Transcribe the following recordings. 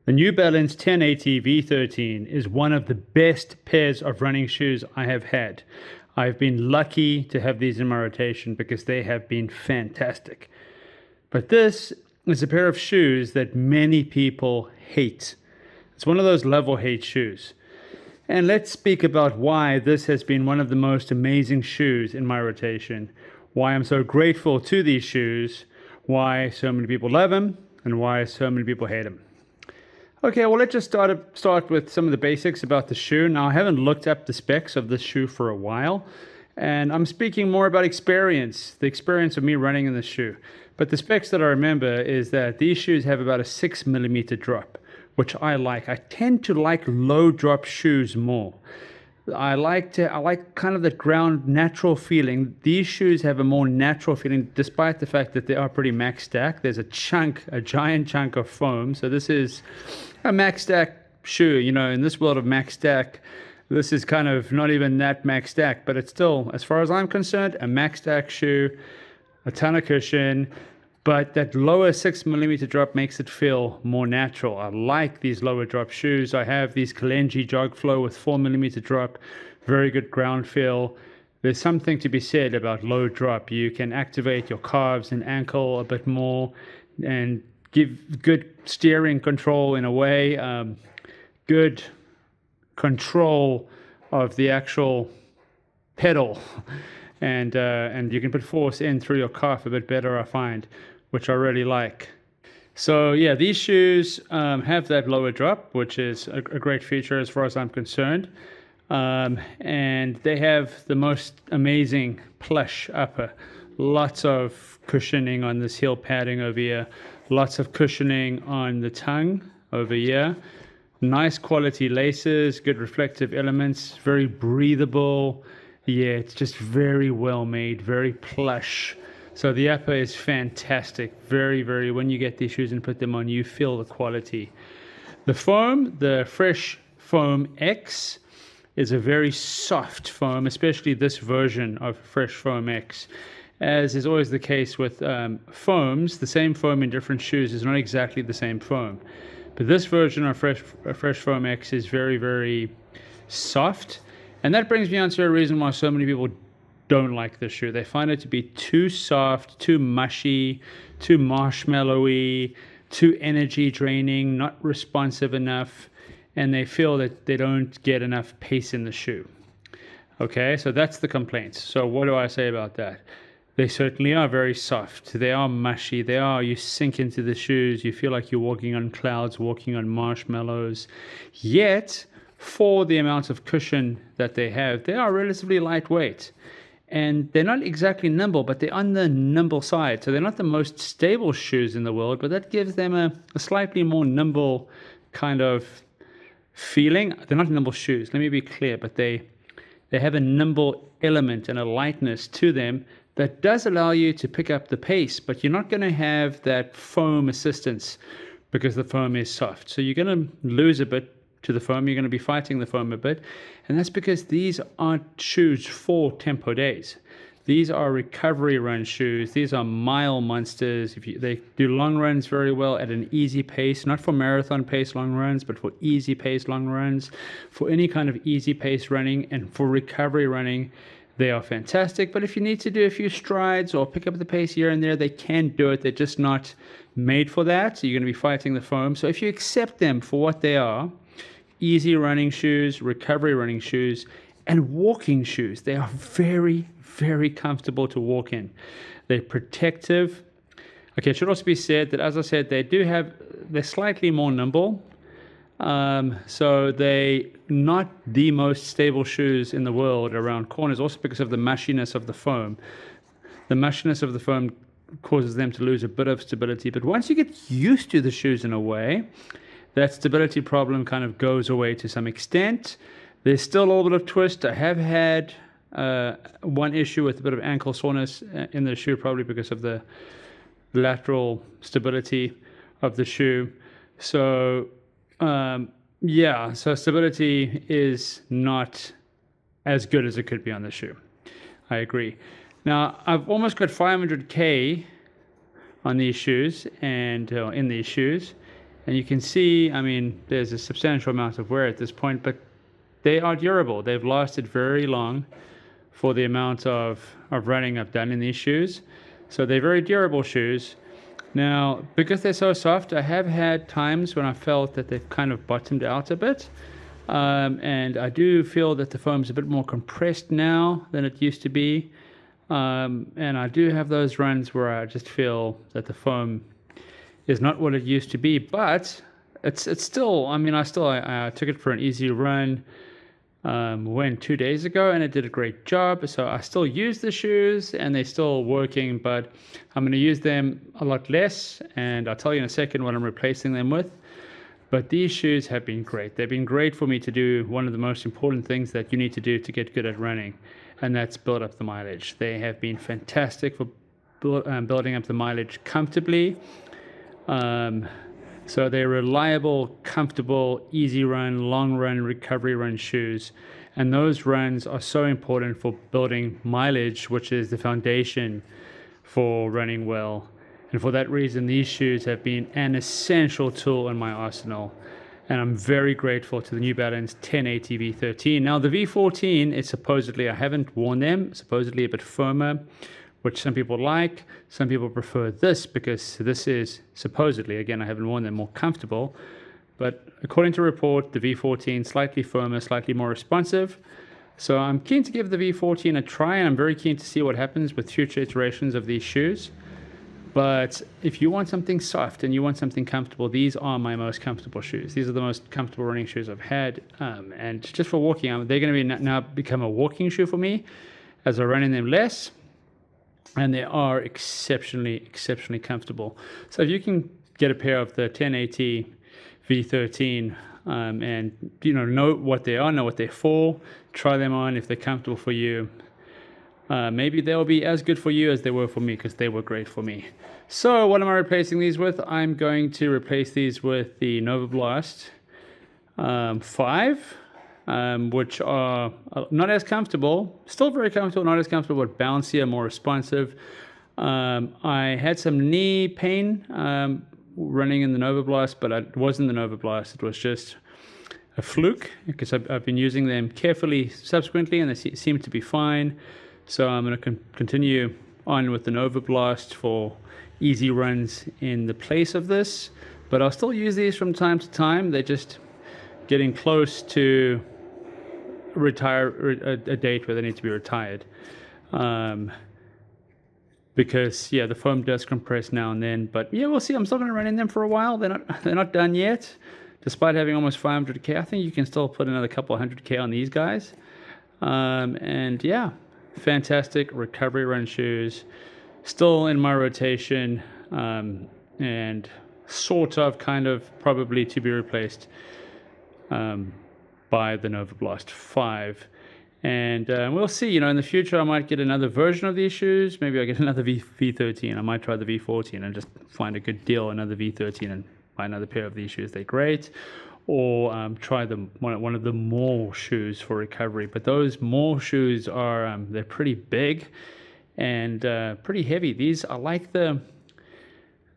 The New Balance 1080 v13 is one of the best pairs of running shoes I have had. I've been lucky to have these in my rotation because they have been fantastic. But this is a pair of shoes that many people hate. It's one of those love or hate shoes. And let's speak about why this has been one of the most amazing shoes in my rotation, why I'm so grateful to these shoes, why so many people love them, and why so many people hate them. Okay, well, let's just start with some of the basics about the shoe. Now, I haven't looked up the specs of this shoe for a while, and I'm speaking more about experience, the experience of me running in the shoe. But the specs that I remember is that these shoes have about a 6 millimeter drop, which I like. I tend to like low drop shoes more. I like kind of the ground natural feeling. These shoes have a more natural feeling, despite the fact that they are pretty max stack. There's a giant chunk of foam. So this is a max stack shoe. You know, in this world of max stack, this is kind of not even that max stack, but it's still, as far as I'm concerned, a max stack shoe, a ton of cushion. But that lower 6 millimeter drop makes it feel more natural. I like these lower drop shoes. I have these Kalenji Jog Flow with 4 millimeter drop, very good ground feel. There's something to be said about low drop. You can activate your calves and ankle a bit more and give good steering control in a way, good control of the actual pedal. And you can put force in through your calf a bit better, I find, which I really like. So yeah, these shoes have that lower drop, which is a great feature as far as I'm concerned. And they have the most amazing plush upper. Lots of cushioning on this heel padding over here. Lots of cushioning on the tongue over here. Nice quality laces, good reflective elements, very breathable. Yeah, it's just very well made, very plush. So the upper is fantastic. Very, when you get these shoes and put them on, you feel the quality. The foam, the Fresh Foam X, is a very soft foam, especially this version of Fresh Foam X. As is always the case with foams, the same foam in different shoes is not exactly the same foam. But this version of Fresh Foam X is very soft. And that brings me on to a reason why so many people don't like this shoe. They find it to be too soft, too mushy, too marshmallowy, too energy draining, not responsive enough, and they feel that they don't get enough pace in the shoe. Okay, so that's the complaints. So what do I say about that? They certainly are very soft. They are mushy. You sink into the shoes. You feel like you're walking on clouds, walking on marshmallows. Yet, for the amount of cushion that they have, they are relatively lightweight. And they're not exactly nimble, but they're on the nimble side. So they're not the most stable shoes in the world, but that gives them a slightly more nimble kind of feeling. They're not nimble shoes, let me be clear, but they have a nimble element and a lightness to them that does allow you to pick up the pace, but you're not going to have that foam assistance because the foam is soft. So you're going to lose a bit to the foam. You're going to be fighting the foam a bit, and that's because these aren't shoes for tempo days. These are recovery run shoes. These are mile monsters. They do long runs very well at an easy pace, not for marathon pace long runs, but for easy pace long runs, for any kind of easy pace running, and for recovery running. They are fantastic, but if you need to do a few strides or pick up the pace here and there, they can do it. They're just not made for that, so you're going to be fighting the foam. So if you accept them for what they are, easy running shoes, recovery running shoes, and walking shoes, they are very comfortable to walk in. They're protective. Okay, it should also be said that, as I said, they're slightly more nimble. So they're not the most stable shoes in the world around corners, also because of the mushiness of the foam. The mushiness of the foam causes them to lose a bit of stability. But once you get used to the shoes in a way, that stability problem kind of goes away to some extent. There's still a little bit of twist. I have had one issue with a bit of ankle soreness in the shoe, probably because of the lateral stability of the shoe. So so stability is not as good as it could be on the shoe. I agree. Now, I've almost got 500K on these shoes and in these shoes, And you can see, I mean, there's a substantial amount of wear at this point, but they are durable. They've lasted very long for the amount of running I've done in these shoes. So they're very durable shoes. Now, because they're so soft, I have had times when I felt that they've kind of bottomed out a bit. And I do feel that the foam's a bit more compressed now than it used to be. And I do have those runs where I just feel that the foam is not what it used to be, but it's still, I mean, I took it for an easy run, went 2 days ago, and it did a great job. So I still use the shoes and they're still working, but I'm going to use them a lot less. And I'll tell you in a second what I'm replacing them with. But these shoes have been great. They've been great for me to do one of the most important things that you need to do to get good at running, and that's build up the mileage. They have been fantastic for building up the mileage comfortably. So they're reliable, comfortable, easy run, long run, recovery run shoes. And those runs are so important for building mileage, which is the foundation for running well. And for that reason, these shoes have been an essential tool in my arsenal. And I'm very grateful to the New Balance 1080 V13. Now, the V14 is supposedly, I haven't worn them, supposedly a bit firmer, which some people like. Some people prefer this because this is supposedly, again, I haven't worn them, more comfortable. But according to report, the V14 slightly firmer, slightly more responsive. So I'm keen to give the V14 a try, and I'm very keen to see what happens with future iterations of these shoes. But if you want something soft and you want something comfortable, these are my most comfortable shoes. These are the most comfortable running shoes I've had. And just for walking, they're going to be now become a walking shoe for me as I run in them less. And they are exceptionally comfortable. So if you can get a pair of the 1080 V13 and know what they are, know what they're for, try them on if they're comfortable for you. Maybe they'll be as good for you as they were for me, because they were great for me. So what am I replacing these with? I'm going to replace these with the Nova Blast 5, which are not as comfortable, still very comfortable, not as comfortable, but bouncier, more responsive. I had some knee pain running in the Nova Blast, but it wasn't the Nova Blast. It was just a fluke, because I've been using them carefully subsequently, and they seem to be fine. So I'm going to continue on with the Nova Blast for easy runs in the place of this. But I'll still use these from time to time. They're just getting close to a date where they need to be retired. Because, yeah, the foam does compress now and then. But, yeah, we'll see. I'm still going to run in them for a while. They're not done yet. Despite having almost 500K, I think you can still put another couple of 100K on these guys. And, yeah. Fantastic recovery run shoes, still in my rotation, and sort of kind of probably to be replaced by the Nova Blast 5. And we'll see, in the future I might get another version of these shoes. Maybe I'll get another V13. I might try the V14 and just find a good deal, another V13, and buy another pair of these shoes. They're great. Or try one of the More shoes for recovery. But those More shoes are they're pretty big and pretty heavy. These, I like the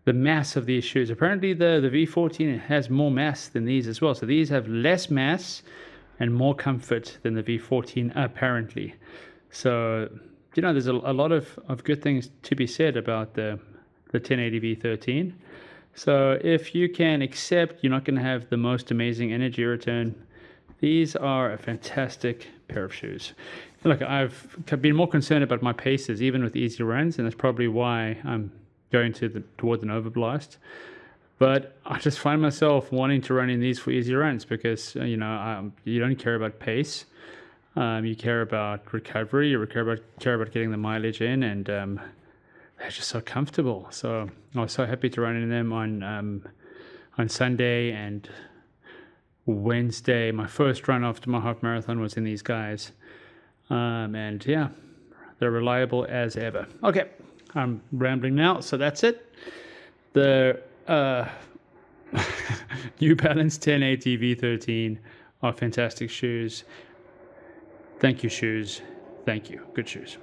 mass of these shoes. Apparently the V14 has more mass than these as well. So these have less mass and more comfort than the V14 apparently. So there's a lot of good things to be said about the 1080 V13. So if you can accept you're not going to have the most amazing energy return, these are a fantastic pair of shoes. Look, I've been more concerned about my paces, even with easy runs, and that's probably why I'm going toward the Nova Blast. But I just find myself wanting to run in these for easy runs because, you don't care about pace. You care about recovery. You care about getting the mileage in, and they're just so comfortable. So I was so happy to run in them on Sunday and Wednesday. My first run after my half marathon was in these guys. And yeah, they're reliable as ever. Okay, I'm rambling now, so that's it. The New Balance 1080 V13 are fantastic shoes. Thank you, shoes. Thank you. Good shoes.